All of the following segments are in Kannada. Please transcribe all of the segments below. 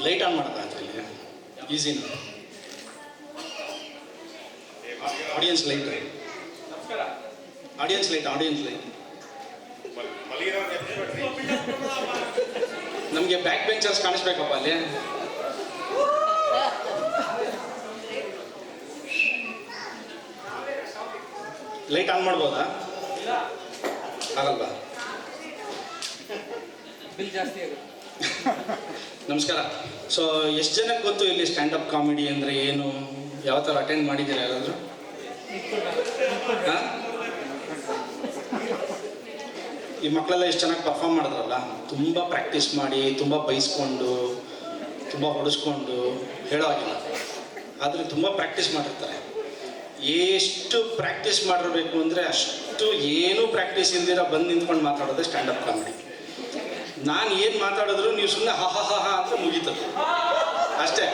ಲೈಟ್ ಆನ್ ಮಾಡೋಕ್ಕಾಗತ್ತೆ ಇಲ್ಲಿ ಈಸಿನ ಆಡಿಯನ್ಸ್ ಲೈಟ್ ಆಡಿಯನ್ಸ್ ಲೈಟ್ ನಮಗೆ ಬ್ಯಾಕ್ ಬೆಂಚರ್ಸ್ ಕಾಣಿಸ್ಬೇಕಪ್ಪ ಅಲ್ಲಿ. ಲೈಟ್ ಆನ್ ಮಾಡ್ಬೋದಾ? ಆಗಲ್ವಾ? ಬಿಲ್ ಜಾಸ್ತಿ ಆಗುತ್ತೆ. ನಮಸ್ಕಾರ. ಸೊ ಎಷ್ಟು ಜನಕ್ಕೆ ಗೊತ್ತು ಇಲ್ಲಿ ಸ್ಟ್ಯಾಂಡಪ್ ಕಾಮಿಡಿ ಅಂದರೆ ಏನು, ಯಾವ ಥರ ಅಟೆಂಡ್ ಮಾಡಿದ್ದೀರಾ ಯಾರಾದರೂ? ಹಾಂ, ಈ ಮಕ್ಕಳೆಲ್ಲ ಎಷ್ಟು ಚೆನ್ನಾಗಿ ಪರ್ಫಾರ್ಮ್ ಮಾಡಿದ್ರಲ್ಲ, ತುಂಬ ಪ್ರಾಕ್ಟೀಸ್ ಮಾಡಿ, ತುಂಬ ಬೈಸ್ಕೊಂಡು, ತುಂಬ ಹೊಡೆಸ್ಕೊಂಡು ಹೇಳೋ ಆಗಿಲ್ಲ, ಆದರೆ ತುಂಬ ಪ್ರಾಕ್ಟೀಸ್ ಮಾಡಿರ್ತಾರೆ. ಎಷ್ಟು ಪ್ರಾಕ್ಟೀಸ್ ಮಾಡಿರಬೇಕು ಅಂದರೆ ಅಷ್ಟು ಏನೂ ಪ್ರಾಕ್ಟೀಸ್ ಇಲ್ದಿರ ಬಂದು ನಿಂತ್ಕೊಂಡು ಮಾತಾಡೋದು ಸ್ಟ್ಯಾಂಡಪ್ ಕಾಮಿಡಿ. ನಾನು ಏನು ಮಾತಾಡಿದ್ರು ನೀವು ಸುಮ್ಮನೆ ಹ ಹ ಹ ಅಂತ ಮುಗೀತದೆ ಅಷ್ಟೇ.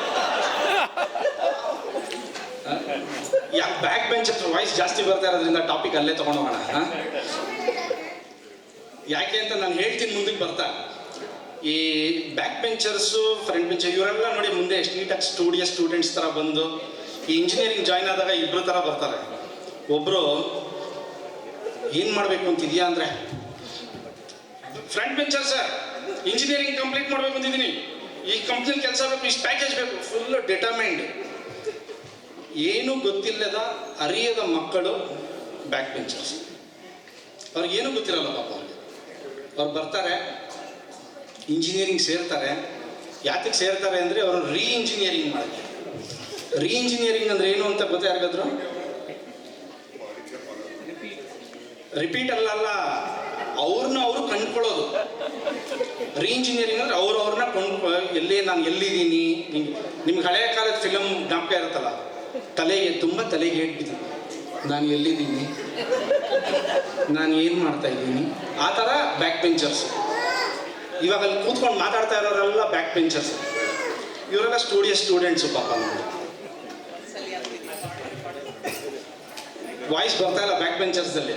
ಯಾಕೆ ಬ್ಯಾಕ್ ಬೆಂಚ್ ಹತ್ರ ವಾಯ್ಸ್ ಜಾಸ್ತಿ ಬರ್ತಾ ಇರೋದ್ರಿಂದ ಟಾಪಿಕ್ ಅಲ್ಲೇ ತೊಗೊಂಡೋಗೋಣ. ಯಾಕೆ ಅಂತ ನಾನು ಹೇಳ್ತೀನಿ ಮುಂದಕ್ಕೆ ಬರ್ತಾ. ಈ ಬ್ಯಾಕ್ ಬೆಂಚರ್ಸು, ಫ್ರಂಟ್ ಬೆಂಚರ್ ಇವರೆಲ್ಲ ನೋಡಿ ಮುಂದೆ ಎಷ್ಟು ನೀಟಾಗಿ ಸ್ಟೂಡೆಂಟ್ಸ್ ಥರ ಬಂದು, ಈ ಇಂಜಿನಿಯರಿಂಗ್ ಜಾಯ್ನ್ ಆದಾಗ ಇಬ್ಬರು ಥರ ಬರ್ತಾರೆ. ಒಬ್ಬರು ಏನು ಮಾಡಬೇಕು ಅಂತಿದೆಯಾ ಅಂದರೆ, front bencher sir engineering complete ಮಾಡಬೇಕು ಅಂತಿದ್ದೀನಿ, ಈ ಕಂಪ್ನಿಲಿ ಕೆಲಸ ಬೇಕು, ಇಷ್ಟು ಪ್ಯಾಕೇಜ್ ಬೇಕು, ಫುಲ್ ಡಿಟರ್ಮೈಂಡ್. ಏನೂ ಗೊತ್ತಿಲ್ಲದ ಅರಿಯದ ಮಕ್ಕಳು ಬ್ಯಾಕ್ ಬೆಂಚರ್ಸ್. ಅವ್ರಿಗೇನೂ ಗೊತ್ತಿರಲ್ಲ ಪಾಪ. ಅವ್ರು ಬರ್ತಾರೆ, ಇಂಜಿನಿಯರಿಂಗ್ ಸೇರ್ತಾರೆ. ಯಾತಕ್ಕೆ ಸೇರ್ತಾರೆ ಅಂದರೆ ಅವರು ಇಂಜಿನಿಯರಿಂಗ್ ಮಾಡ್ತಾರೆ. ಇಂಜಿನಿಯರಿಂಗ್ ಅಂದರೆ ಏನು ಅಂತ ಗೊತ್ತಾ ಯಾರಿಗಾದ್ರು? ರಿಪೀಟ್ ಅಲ್ಲ, ಅವ್ರನ್ನ ಅವರು ಕಂಡ್ಕೊಳ್ಳೋದು. ಇಂಜಿನಿಯರಿಂಗ್ ಅಂದರೆ ಅವ್ರನ್ನ ನಾನು ಎಲ್ಲಿದ್ದೀನಿ. ನಿಮ್ಗೆ ಹಳೆಯ ಕಾಲದ ಫಿಲಮ್ ಜ್ಞಾಪಕ ಇರುತ್ತಲ್ಲ, ತಲೆಗೆ ಹೇಳ್ಬಿದ್ದೀನಿ, ನಾನು ಎಲ್ಲಿದ್ದೀನಿ, ನಾನು ಏನು ಮಾಡ್ತಾ ಇದ್ದೀನಿ, ಆ ಥರ ಬ್ಯಾಕ್ ಬೆಂಚರ್ಸ್. ಇವಾಗ ಅಲ್ಲಿ ಕೂತ್ಕೊಂಡು ಮಾತಾಡ್ತಾ ಇರೋರೆಲ್ಲ ಬ್ಯಾಕ್ ಬೆಂಚರ್ಸ್. ಇವರೆಲ್ಲ ಸ್ಟೂಡೆಂಟ್ಸು ಪಾಪ. ನೋಡಿ ವಾಯ್ಸ್ ಬರ್ತಾ ಇಲ್ಲ ಬ್ಯಾಕ್ ಬೆಂಚರ್ಸ್ದಲ್ಲಿ.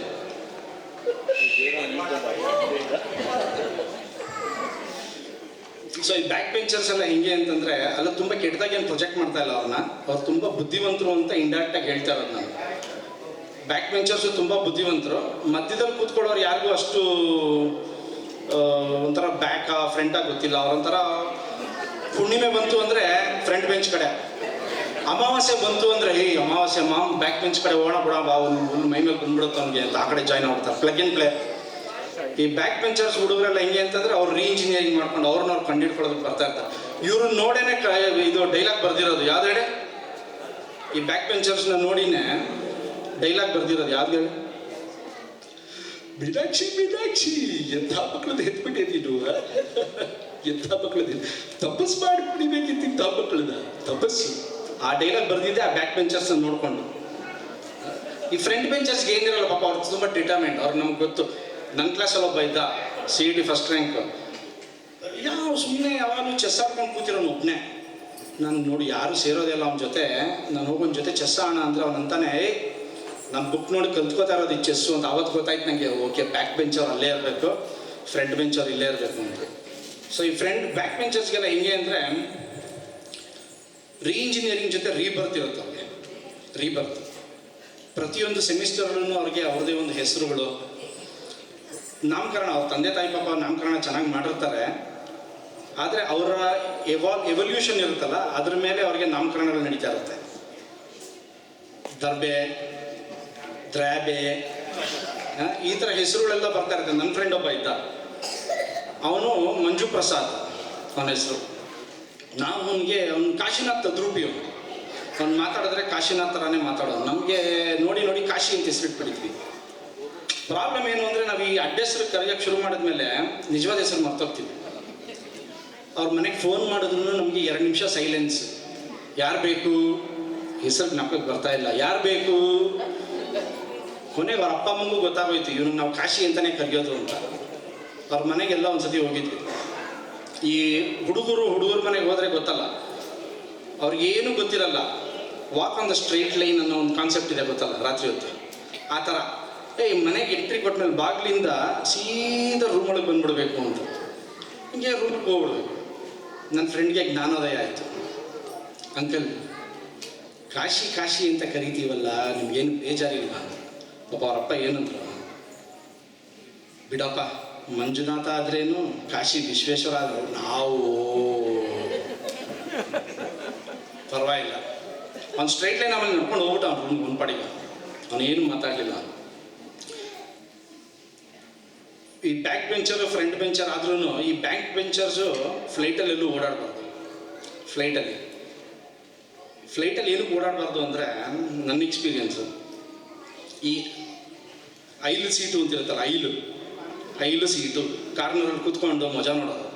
ಸೊ ಈ ಬ್ಯಾಕ್ ಬೆಂಚರ್ಸ್ ಎಲ್ಲ ಹೆಂಗೆ ಅಂತಂದರೆ, ಅಲ್ಲ ತುಂಬ ಕೆಟ್ಟದಾಗಿ ಏನು ಪ್ರೊಜೆಕ್ಟ್ ಮಾಡ್ತಾ ಇಲ್ಲ ಅವ್ರನ್ನ. ಅವ್ರು ತುಂಬ ಬುದ್ಧಿವಂತರು ಅಂತ ಇಂಡೈರೆಕ್ಟಾಗಿ ಹೇಳ್ತಾ ಇರೋದು ನಾನು. ಬ್ಯಾಕ್ ಬೆಂಚರ್ಸು ತುಂಬ ಬುದ್ಧಿವಂತರು. ಮಧ್ಯದಲ್ಲಿ ಕೂತ್ಕೊಳ್ಳೋರು ಯಾರಿಗೂ ಅಷ್ಟು ಒಂಥರ ಫ್ರಂಟಾಗಿ ಗೊತ್ತಿಲ್ಲ. ಅವ್ರೊಂಥರ ಹುಣ್ಣಿಮೆ ಬಂತು ಅಂದರೆ ಫ್ರಂಟ್ ಬೆಂಚ್ ಕಡೆ, ಅಮಾವಾಸ್ಯೆ ಬಂತು ಅಂದರೆ ಅಮಾವಾಸ್ಯೆ ಬ್ಯಾಕ್ ಬೆಂಚ್ ಕಡೆ ಹೋಗೋಣ ಬಿಡ ಬಾ, ಒಂದು ಮೈ ಮೇಲೆ ಬಂದ್ಬಿಡುತ್ತೆ ಅವ್ನಿಗೆ ಅಂತ ಆ ಕಡೆ ಜಾಯ್ನ್ ಆಗ್ಬಿಡ್ತಾರೆ. Plug in play. ಈ ಬ್ಯಾಕ್ ಬೆಂಚರ್ಸ್ ಹುಡುಗರೆಲ್ಲ ಹೆಂಗೆ ಅಂತಂದರೆ ಅವ್ರು ಇಂಜಿನಿಯರಿಂಗ್ ಮಾಡ್ಕೊಂಡು ಅವ್ರನ್ನ ಕಂಡಿಡ್ಕೊಳ್ಳೋದಕ್ಕೆ ಬರ್ತಾ ಇರ್ತಾರೆ. ಇವ್ರನ್ನ ನೋಡೇನೆ ಇದು ಡೈಲಾಗ್ ಬರ್ದಿರೋದು. ಯಾವ್ದು ಹೇಳಿ? ಈ ಬ್ಯಾಕ್ ಬೆಂಚರ್ಸ್ನ ನೋಡಿನೇ ಡೈಲಾಗ್ ಬರ್ದಿರೋದು. ಯಾವ್ದು ಹೇಳಿ? ಮೀನಾಕ್ಷಿ ಎಂಥ ಮಕ್ಕಳದ್ದು ಎತ್ಬಿಟ್ಟಿದ್ದೀನು, ಎಂಥ ಮಕ್ಕಳದ್ದು ತಪಸ್ಸು ಮಾಡಿ ಕುಡಿಬೇಕಿತ್ತು, ಇಂಥ ಮಕ್ಕಳದ ತಪಸ್ಸು. ಆ ಡೈಲಾಗ್ ಬರ್ದಿದ್ದೆ ಆ ಬ್ಯಾಕ್ ಬೆಂಚರ್ಸ್ ನೋಡ್ಕೊಂಡು. ಈ ಫ್ರಂಟ್ ಬೆಂಚರ್ಸ್ಗೆ ಏನಿರಲ್ಲ ಪಾಪ, ಅವ್ರು ತುಂಬ ಡಿಟರ್ಮೆಂಟ್. ಅವ್ರು ನಮ್ಗೆ ಗೊತ್ತು. ನನ್ನ ಕ್ಲಾಸಲ್ಲಿ ಒಬ್ಬ ಇದ್ದ, CET ಫಸ್ಟ್ ರ್ಯಾಂಕ್. ಸುಮ್ಮನೆ ಯಾವಾಗಲೂ ಚೆಸ್ ಆಡ್ಕೊಂಡು ಕೂತಿರೋನು ಒಬ್ಬನೇ. ನಾನು ನೋಡಿ ಯಾರು ಸೇರೋದಿಲ್ಲ ಅವನ ಜೊತೆ. ನಾನು ಹೋಗೋನ ಜೊತೆ ಚೆಸ್ ಆಡೋಣ ಅಂದರೆ ಅವನಂತಾನೆ, ನಾನು ಬುಕ್ ನೋಡಿ ಕಲ್ತ್ಕೋತಾ ಇರೋದು ಈ ಚೆಸ್ಸು ಅಂತ. ಆವತ್ತು ಗೊತ್ತಾಯ್ತು ನನಗೆ, ಓಕೆ ಬ್ಯಾಕ್ ಬೆಂಚರ್ ಅಲ್ಲೇ ಇರಬೇಕು, ಫ್ರಂಟ್ ಬೆಂಚರ್ ಇಲ್ಲೇ ಇರಬೇಕು ಅಂತ. ಸೊ ಈ ಬ್ಯಾಕ್ ಬೆಂಚರ್ಸ್ಗೆಲ್ಲ ಹೆಂಗೆ ಅಂದರೆ, ಇಂಜಿನಿಯರಿಂಗ್ ಜೊತೆ ರೀಬರ್ತ್ ಇರುತ್ತೆ ಅವ್ರಿಗೆ. ರೀಬರ್ತ್ ಪ್ರತಿಯೊಂದು ಸೆಮಿಸ್ಟರ್ನೂ ಅವ್ರಿಗೆ ಅವ್ರದ್ದೇ ಒಂದು ಹೆಸರುಗಳು, ನಾಮಕರಣ. ಅವ್ರ ತಂದೆ ತಾಯಿ ಪಾಪ ನಾಮಕರಣ ಚೆನ್ನಾಗಿ ಮಾಡಿರ್ತಾರೆ. ಆದರೆ ಅವರ ಎವಲ್ಯೂಷನ್ ಇರುತ್ತಲ್ಲ, ಅದ್ರ ಮೇಲೆ ಅವ್ರಿಗೆ ನಾಮಕರಣಗಳು ನಡೀತಾ ಇರುತ್ತೆ. ದರ್ಬೆ, ದ್ರಾಬೆ, ಈ ಥರ ಹೆಸರುಗಳೆಲ್ಲ ಬರ್ತಾ ಇರುತ್ತೆ. ನನ್ನ ಫ್ರೆಂಡ್ ಒಬ್ಬ ಇದ್ದ, ಅವನು ಮಂಜು ಪ್ರಸಾದ್ ಅವನ ಹೆಸರು. ಅವನು ಕಾಶಿನಾಥ್ ತದ್ರೂಪಿ. ಅವ್ನು ಮಾತಾಡಿದ್ರೆ ಕಾಶಿನಾಥ್ ಥರನೇ ಮಾತಾಡೋನು. ನಮಗೆ ನೋಡಿ ಕಾಶಿ ಅಂತ ಹೆಸರಿಟ್ಬಿಟ್ಟಿದ್ವಿ. ಪ್ರಾಬ್ಲಮ್ ಏನು ಅಂದರೆ, ನಾವು ಈ ಅಡ್ಡ ಹೆಸರು ಕರೆಯೋಕ್ಕೆ ಶುರು ಮಾಡಿದ್ಮೇಲೆ ನಿಜವಾದ ಹೆಸರು ಮರ್ತೋಗ್ತೀವಿ. ಅವ್ರ ಮನೆಗೆ ಫೋನ್ ಮಾಡಿದ್ರು ನಮಗೆ 2 ನಿಮಿಷ ಸೈಲೆನ್ಸ್. ಯಾರು ಬೇಕು? ಹೆಸರು ಜ್ಞಾಪಕಕ್ಕೆ ಬರ್ತಾ ಇಲ್ಲ. ಯಾರು ಬೇಕು? ಕೊನೆಗೆ ಅವ್ರ ಅಪ್ಪ ಅಮ್ಮಂಗೂ ಗೊತ್ತಾಗೋಯ್ತು ಇವ್ನಿಗೆ ನಾವು ಕಾಶಿ ಅಂತಲೇ ಕರೆಯೋದು ಅಂತ. ಅವ್ರ ಮನೆಗೆಲ್ಲ ಒಂದ್ಸತಿ ಹೋಗಿದ್ವಿ. ಈ ಹುಡುಗರ ಮನೆಗೆ ಹೋದರೆ ಗೊತ್ತಲ್ಲ, ಅವ್ರಿಗೇನು ಗೊತ್ತಿರಲ್ಲ. Walk on the straight line ಅನ್ನೋ ಒಂದು ಕಾನ್ಸೆಪ್ಟ್ ಇದೆ, ಗೊತ್ತಲ್ಲ, ರಾತ್ರಿ ಹೊತ್ತು. ಆ ಥರ ಮನೆಗೆ ಎಂಟ್ರಿ ಕೊಟ್ಟಮೇಲೆ ಬಾಗಿಲಿಂದ ಸೀದಾ ರೂಮ್ ಒಳಗೆ ಬಂದ್ಬಿಡ್ಬೇಕು ಅಂತ. ಹಿಂಗೆ ರೂಮ್ಗೆ ಹೋಗ್ಬಿಡ್ಬೇಕು. ನನ್ನ ಫ್ರೆಂಡ್ಗೆ ಜ್ಞಾನೋದಯ ಆಯಿತು. ಅಂಕಲ್, ಕಾಶಿ ಕಾಶಿ ಅಂತ ಕರಿತೀವಲ್ಲ, ನಿಮ್ಗೇನು ಬೇಜಾರಿಲ್ಲ? ಪಾಪ ಅವರಪ್ಪ ಏನಂದ್ರು, ಬಿಡಪ್ಪ, ಮಂಜುನಾಥ ಆದ್ರೇನು ಕಾಶಿ ವಿಶ್ವೇಶ್ವರ ಆದ್ರು ನಾವು ಪರವಾಗಿಲ್ಲ. ಅವ್ನು ಸ್ಟ್ರೈಟ್ ಲೈನ್ ಆಮೇಲೆ ನಡ್ಕೊಂಡು ಹೋಗ್ಬಿಟ್ಟು ಅವ್ನು ರೂಮ್ಗೆ ಒಂದು ಪಡಿಗೆ, ಅವನೇನು ಮಾತಾಡಲಿಲ್ಲ. ಈ ಬ್ಯಾಕ್ ಬೆಂಚರು ಫ್ರಂಟ್ ಬೆಂಚರ್ ಆದ್ರೂ ಈ ಬ್ಯಾಕ್ ಬೆಂಚರ್ಸು ಫ್ಲೈಟಲ್ಲಿ ಎಲ್ಲೂ ಓಡಾಡಬಾರ್ದು. ಫ್ಲೈಟಲ್ಲಿ ಏನಕ್ಕೆ ಓಡಾಡಬಾರ್ದು ಅಂದರೆ, ನನ್ನ ಎಕ್ಸ್ಪೀರಿಯನ್ಸು, ಈ ಐಲು ಸೀಟು ಅಂತಿರುತ್ತಲ್ಲ, ಐಲು ಸೀಟು, ಕಾರ್ನರಲ್ಲಿ ಕೂತ್ಕೊಂಡು ಮಜಾ ನೋಡೋದು.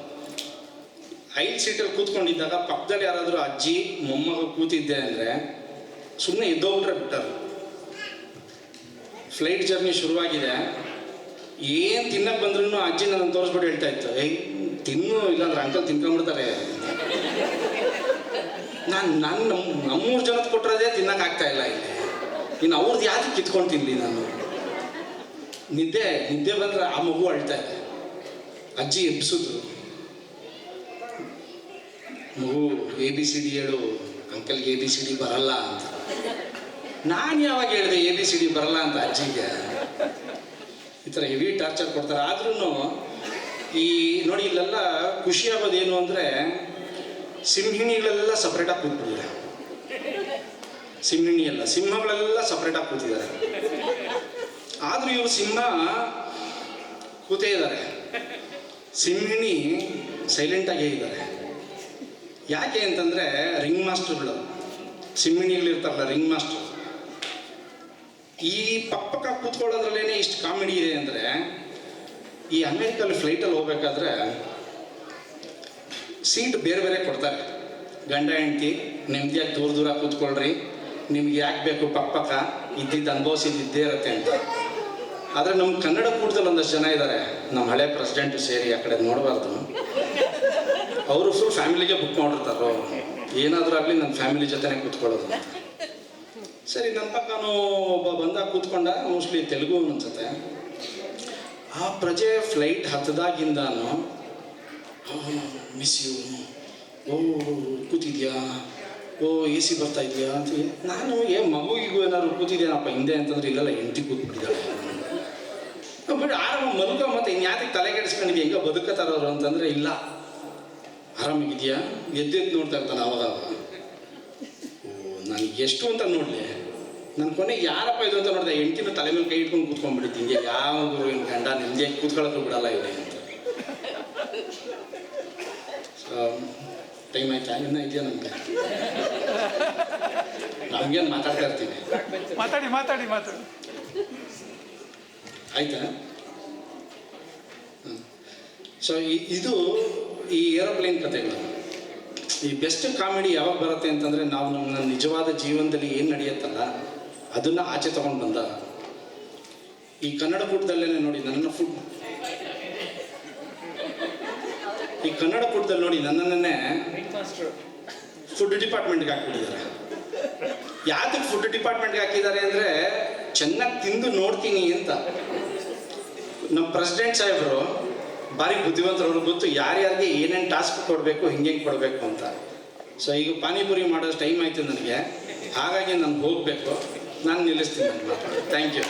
ಐದು ಸೀಟಲ್ಲಿ ಕೂತ್ಕೊಂಡಿದ್ದಾಗ ಪಕ್ಕದಲ್ಲಿ ಯಾರಾದರೂ ಅಜ್ಜಿ ಮೊಮ್ಮಗ ಕೂತಿದ್ದೆ ಅಂದರೆ ಸುಮ್ಮನೆ ಎದ್ದೋಗ್ಬಿಟ್ರೆ ಬಿಟ್ಟರು. ಫ್ಲೈಟ್ ಜರ್ನಿ ಶುರುವಾಗಿದೆ, ಏನು ತಿನ್ನಕ್ಕೆ ಬಂದ್ರೂ ಅಜ್ಜಿ ನನ್ನ ತೋರಿಸ್ಬಿಟ್ಟು ಹೇಳ್ತಾ ಇತ್ತು, ತಿನ್ನು, ಇಲ್ಲಾಂದ್ರೆ ಅಂಕಲ್ ತಿನ್ಕೊಂಡ್ಬಿಡ್ತಾರೆ. ನಮ್ಮೂರು ಜನಕ್ಕೆ ಕೊಟ್ಟಿರೋದೇ ತಿನ್ನೋಕ್ಕಾಗ್ತಾ ಇಲ್ಲ ಇಲ್ಲಿ, ಇನ್ನು ಅವ್ರದ್ದು ಯಾಕೆ ಕಿತ್ಕೊಂಡು ತಿನ್ನಲಿ ನಾನು. ನಿದ್ದೆ ಬಂದರೆ ಆ ಮಗು ಅಳ್ತಾ ಇದೆ. ಅಜ್ಜಿ ಎಬ್ಸಿದ್ರು, ಮಗು ABCD ಹೇಳು, ಅಂಕಲ್ಗೆ ABCD ಬರಲ್ಲ ಅಂತ. ನಾನು ಯಾವಾಗ ಹೇಳಿದೆ ABCD ಬರಲ್ಲ ಅಂತ ಅಜ್ಜಿಗೆ? ಈ ಥರ ಹೆವಿ ಟಾರ್ಚರ್ ಕೊಡ್ತಾರೆ. ಆದ್ರೂ ಈ ನೋಡಿ, ಇಲ್ಲೆಲ್ಲ ಖುಷಿ ಆಗೋದೇನು ಅಂದರೆ, ಸಿಂಹಿಣಿಗಳೆಲ್ಲ ಸಪ್ರೇಟಾಗಿ ಕೂತ್ಬಿಟ್ಟಿದ್ದಾರೆ. ಸಿಂಹಗಳೆಲ್ಲ ಸಪ್ರೇಟಾಗಿ ಕೂತಿದ್ದಾರೆ. ಆದರೂ ಇವರು ಸಿಂಹ ಕೂತೇ ಇದ್ದಾರೆ, ಸಿಂಹಿಣಿ ಸೈಲೆಂಟಾಗೇ ಇದ್ದಾರೆ. ಯಾಕೆ ಅಂತಂದರೆ, ರಿಂಗ್ ಮಾಸ್ಟರ್ಗಳು, ಸಿಂಹಿಣಿಗಳಿರ್ತಾರಲ್ಲ ರಿಂಗ್ ಮಾಸ್ಟರ್, ಈ ಪಕ್ಕ ಕೂತ್ಕೊಳ್ಳೋದ್ರಲ್ಲೇ ಇಷ್ಟು ಕಾಮಿಡಿ ಇದೆ ಅಂದರೆ, ಈ ಅಮೇರಿಕಲ್ಲಿ ಫ್ಲೈಟಲ್ಲಿ ಹೋಗ್ಬೇಕಾದ್ರೆ ಸೀಟ್ ಬೇರೆ ಬೇರೆ ಕೊಡ್ತಾರೆ. ಗಂಡ ಹೆಂಡತಿ ನೆಮ್ಮದಿಯಾಗಿ ದೂರ ಕೂತ್ಕೊಳ್ರಿ, ನಿಮ್ಗೆ ಯಾಕೆ ಬೇಕು ಪಕ್ಕ ಇದ್ದಿದ್ದು ಅನುಭವಿಸಿದ್ದೇ ಇರುತ್ತೆ ಅಂತ. ಆದರೆ ನಮ್ಮ ಕನ್ನಡ ಕೂಟದಲ್ಲಿ ಒಂದಷ್ಟು ಜನ ಇದ್ದಾರೆ, ನಮ್ಮ ಹಳೆ ಪ್ರೆಸಿಡೆಂಟು ಸೇರಿ, ಆ ಕಡೆ ನೋಡಬಾರ್ದು, ಅವರು ಫುಲ್ ಫ್ಯಾಮಿಲಿಗೆ ಬುಕ್ ಮಾಡಿರ್ತಾರೋ, ಏನಾದರೂ ಆಗಲಿ ನನ್ನ ಫ್ಯಾಮಿಲಿ ಜೊತೆನೇ ಕೂತ್ಕೊಳ್ಳೋದು. ಸರಿ, ನನ್ನ ಪಕ್ಕನೂ ಒಬ್ಬ ಬಂದಾಗ ಕೂತ್ಕೊಂಡ, ಮೋಸ್ಟ್ಲಿ ತೆಲುಗು ಅನ್ಸುತ್ತೆ. ಆ ಪ್ರಜೆ ಫ್ಲೈಟ್ ಹತ್ತದಾಗಿಂದಾನು ಮಿಸ್ ಯು, ಕೂತಿದ್ಯಾ, AC ಬರ್ತಾ ಇದೆಯಾ ಅಂತ. ನಾನು ಮಗುಗಿಗೂ ಏನಾದ್ರು ಕೂತಿದ್ದೇನಪ್ಪ ಹಿಂದೆ ಅಂತಂದ್ರೆ, ಇಲ್ಲೆಲ್ಲ ಹೆಂಡತಿ ಕೂತ್ಬಿಟ್ಟಿದ್ದಾಳೆ. ಬಟ್ ಆರಾಮ ಮಲ್ಕ, ಮತ್ತೆ ಇನ್ಯಾತಕ್ಕೆ ತಲೆ ಕೆಡಿಸ್ಕೊಂಡಿದ್ಯಾ, ಈಗ ಬದುಕತ್ತಾರವ್ರು ಅಂತಂದರೆ, ಇಲ್ಲ ಆರಾಮಾಗಿದೆಯಾ, ಎದ್ದೆದ್ದು ನೋಡ್ತಾ ಇರ್ತಾನೆ ಅವಾಗ. ನನಗೆ ಎಷ್ಟು ಅಂತ ನೋಡಲಿ, ನನ್ನ ಕೊನೆಗೆ ಯಾರಪ್ಪ ಇದು ಅಂತ ನೋಡಿದೆ, ಹೆಂಡತಿನ ತಲೆ ಮೇಲೆ ಕೈ ಇಟ್ಕೊಂಡು ಕೂತ್ಕೊಂಡ್ಬಿಟ್ಟಿತ್ತು. ಹಿಂಗೆ ಯಾವ ಗುರು ಹಿಂಗೆ ಗಂಡ ನೆಮ್ಮದಿಯಾಗಿ ಕೂತ್ಕೊಳ್ಳೋದು ಬಿಡಲ್ಲ ಇದೆ ಅಂತ. ಟೈಮ್ ಆಯ್ತಾ, ಇನ್ನೂ ಇದೆಯಾ ನಮಗೆ? ನಮಗೇನು ಮಾತಾಡ್ತಾ ಇರ್ತೀವಿ, ಮಾತಾಡಿ ಆಯ್ತಾ? ಸೊ ಇದು ಈ ಏರೋಪ್ಲೇನ್ ಕಥೆಗಳು. ಈ ಬೆಸ್ಟ್ ಕಾಮಿಡಿ ಯಾವಾಗ ಬರುತ್ತೆ ಅಂತಂದರೆ, ನಾವು ನಮ್ಮ ನಿಜವಾದ ಜೀವನದಲ್ಲಿ ಏನು ನಡೆಯುತ್ತಲ್ಲ ಅದನ್ನು ಆಚೆ ತೊಗೊಂಡು ಬಂದ. ಈ ಕನ್ನಡ ಕೂಟದಲ್ಲೇ ನೋಡಿ ನನ್ನನ್ನೇ ಫುಡ್ ಡಿಪಾರ್ಟ್ಮೆಂಟ್ಗೆ ಹಾಕ್ಬಿಟ್ಟಿದ್ದಾರೆ. ಯಾತಕ್ಕೆ ಫುಡ್ ಡಿಪಾರ್ಟ್ಮೆಂಟ್ಗೆ ಹಾಕಿದ್ದಾರೆ ಅಂದರೆ, ಚೆನ್ನಾಗಿ ತಿಂದು ನೋಡ್ತೀನಿ ಅಂತ. ನಮ್ಮ ಪ್ರೆಸಿಡೆಂಟ್ ಸಾಹೇಬರು ಭಾರಿ ಬುದ್ಧಿವಂತರು, ಅವ್ರಿಗೆ ಗೊತ್ತು ಯಾರ್ಯಾರಿಗೆ ಏನೇನು ಟಾಸ್ಕ್ ಕೊಡಬೇಕು, ಹಿಂಗೆ ಕೊಡಬೇಕು ಅಂತ. ಸೊ ಈಗ ಪಾನಿಪುರಿ ಮಾಡೋ ಟೈಮ್ ಆಯಿತು ನನಗೆ, ಹಾಗಾಗಿ ನಾನು ಹೋಗಬೇಕು. ನಾನು ನಿಲ್ಲಿಸ್ತೀನಿ ನನ್ನ ಮಾತು. Thank you.